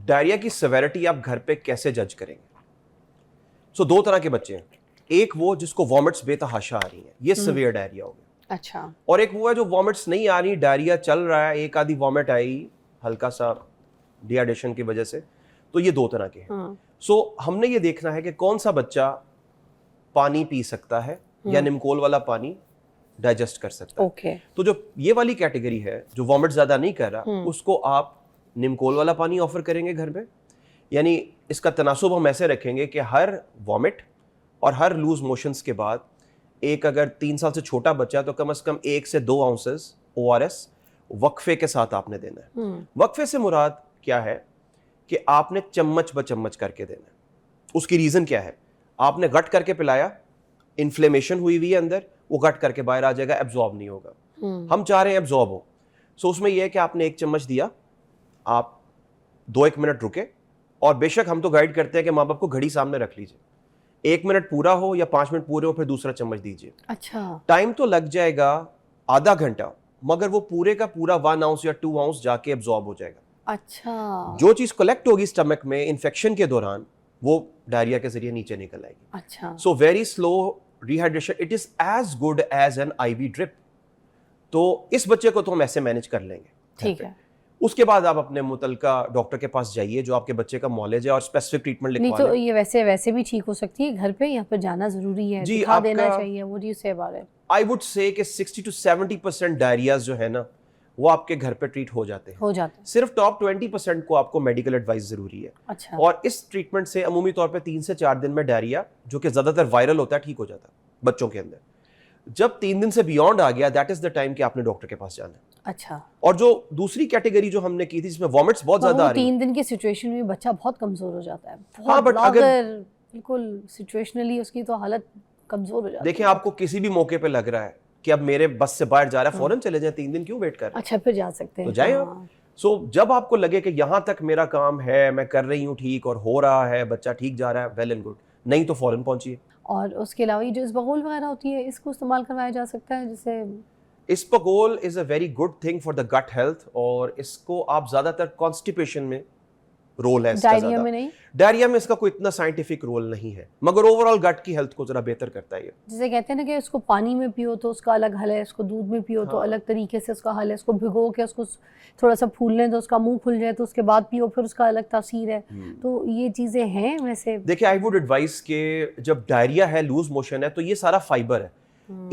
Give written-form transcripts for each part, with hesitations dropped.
Diarrhoea की severity आप घर पे कैसे जज करेंगे? सो दो तरह के बच्चे हैं, एक वो जिसको वॉमिट्स बेतहाशा आ रही हैं, ये सिवियर डायरिया हो गया। अच्छा। और एक वो है जो वॉमिट्स नहीं आ रही, डायरिया चल रहा है, एक आधी वॉमिट आई हल्का सा डिहाइड्रेशन की वजह से, तो ये दो तरह के हैं। सो हमने ये देखना है कि कौन सा बच्चा पानी पी सकता है या निमकोल वाला पानी डाइजेस्ट कर सकता है। ओके। तो जो ये वाली कैटेगरी है जो वॉमिट ज्यादा नहीं कर रहा, उसको आप निमकोल वाला पानी ऑफर करेंगे घर में, यानी इसका तनासुब हम ऐसे रखेंगे कि हर वॉमिट और हर लूज मोशंस के बाद एक, अगर 3 साल से छोटा बच्चा तो कम से कम 1 से 2 आउंसेस ORS वक्फे के साथ आपने देना है। वक्फे से मुराद क्या है कि आपने चम्मच ब चम्मच करके देना है। उसकी रीजन क्या है? आपने गट करके पिलाया, इन्फ्लेमेशन हुई हुई है अंदर, वो गट करके बाहर आ जाएगा, एब्जॉर्ब नहीं होगा। हम चाह रहे हैं एब्जॉर्ब हो। सो उसमें यह है कि आपने 1 चम्मच दिया, आप 2-1 मिनट रुके, और बेशक हम तो गाइड करते हैं कि माँ बाप को घड़ी सामने रख लीजिए, 1 मिनट पूरा हो या 5 मिनट पूरे हो, फिर दूसरा चम्मच दीजिए। अच्छा। टाइम तो लग जाएगा आधा घंटा, मगर वो पूरे का पूरा 1 आउंस या 2 आउंस जाके एब्जॉर्ब हो जाएगा। अच्छा। जो चीज कलेक्ट होगी स्टमक में इन्फेक्शन के दौरान, वो डायरिया के जरिए नीचे निकल आएगी। अच्छा। So very slow rehydration, it is as good as an IV drip. तो इस बच्चे को तो हम ऐसे मैनेज कर लेंगे। ठीक है। उसके बाद आप अपने मुतलका डॉक्टर के पास जाइए जो आपके बच्चे का मॉलेज है, और स्पेसिफिक ट्रीटमेंट नहीं लिखवा तो लें। ये वैसे भी ठीक हो सकती है घर पे, यहाँ पर जाना जरूरी है, जी, दिखा देना आपका- चाहिए। वो से बारे आई वुड से कि 60 to 70% डायरियाज जो है ना, वो आपके घर पे ट्रीट हो जाते हैं। हो जाता है। सिर्फ टॉप 20% को आपको मेडिकल एडवाइस जरूरी है। अच्छा। और इस ट्रीटमेंट से अमूमी तौर पे 3 से 4 दिन में डायरिया, जो कि ज्यादातर वायरल होता है, ठीक हो जाता है बच्चों के अंदर। जब 3 दिन से बियॉन्ड आ गया, दैट इज द टाइम कि आपने डॉक्टर के पास जाना है। अच्छा। और जो दूसरी कैटेगरी जो हमने की थी जिसमें वॉमिट्स बहुत ज्यादा आ रही, 3 दिन की सिचुएशन में बच्चा बहुत कमजोर हो जाता है, हाँ, बट अगर बिल्कुल सिचुएशनली उसकी तो हालत कमजोर हो जाती है। देखिए, आपको किसी भी मौके पे लग रहा है कि अब मेरे बस से बाहर जा रहा है, फौरन चले जाएं, 3 दिन क्यों वेट कर रहे हैं? अच्छा, फिर जा सकते हैं तो जाए हाँ। आप। सो जब आपको लगे कि यहां तक मेरा काम है, मैं कर रही हूँ ठीक और हो रहा है, बच्चा ठीक जा रहा है, वेल एंड गुड, नहीं तो फौरन पहुंचिए। और उसके अलावा ये जो इसबगोल वगैरह होती है, इसको इस्तेमाल करवाया जा सकता है जैसे? Isabgol is a very good thing for the gut health, और इसको आप ज्यादातर कॉन्स्टिपेशन में रोल है इसका डायरिया ज्यादा। में नहीं? डायरिया में इसका कोई इतना साइंटिफिक रोल नहीं है, मगर ओवरऑल गट की हेल्थ को जरा बेहतर करता है ये। जैसे कहते हैं ना कि उसको पानी में पियो तो उसका अलग हल है, इसको दूध में पियो तो अलग तरीके से उसका हल है, इसको भिगो के उसको थोड़ा सा फूलने दो, उसका मुंह खुल जाए तो उसके बाद पियो, फिर उसका अलग तासीर है। तो ये चीजें हैं वैसे। देखिए, आई वुड एडवाइस के जब डायरिया है, लूज मोशन है, तो ये सारा फाइबर है,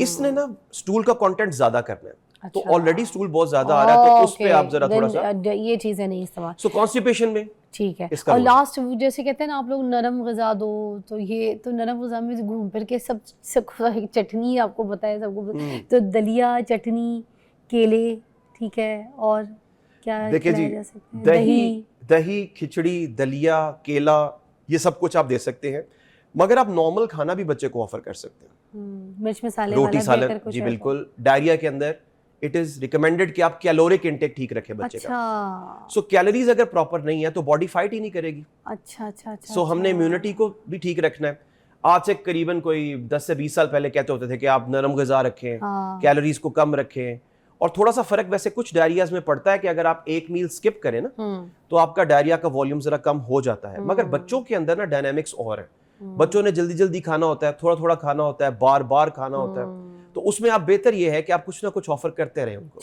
इसने ना स्टूल का कंटेंट ज्यादा करना है। तो ऑलरेडी स्टूल बहुत ज्यादा आ रहा है, तो उस पे आप जरा थोड़ा सा ये चीजें नहीं इस्तेमाल। सो कॉन्स्टिपेशन में ठीक है। इसका और रोल। लास्ट जैसे कहते हैं ना आप लोग, नरम गज़ा दो, तो ये तो नरम गज़ा में घूम फिर के सब चटनी आपको बताया सबको, तो दलिया, चटनी, केले, ठीक है, और क्या देखिए जी, खिलाया जा सकता है? दही, खिचड़ी, दलिया, केला, ये सब कुछ आप दे सकते हैं, मगर आप नॉर्मल खाना भी बच्चे को ऑफर कर सकते हैं। मिर्च मसाले रोटी, वाला सालन, देकर कुछ जी ऐसा? बिल्कुल। डायरिया के अंदर इट इज रिकमेंडेड कि आप कैलोरिक इंटेक ठीक रखें बच्चे का। अच्छा। सो कैलोरीज अगर प्रॉपर नहीं है तो बॉडी फाइट ही नहीं करेगी। अच्छा अच्छा अच्छा। सो हमने इम्यूनिटी को भी ठीक रखना है। आज से करीबन कोई 10 से 20 साल पहले कहते होते थे कि आप नरम ग़िज़ा रखें, कैलोरीज को कम रखें, और थोड़ा सा फर्क वैसे कुछ डायरियाज में पड़ता है कि अगर आप एक मील स्किप करें ना, तो आपका डायरिया का वॉल्यूम जरा कम हो जाता है। मगर बच्चों के अंदर ना डायनामिक्स और है, बच्चों ने जल्दी जल्दी खाना होता है, थोड़ा थोड़ा खाना होता है, बार बार खाना होता है, तो उसमें आप बेहतर ये है कि आप कुछ ना कुछ ऑफर करते रहें उनको।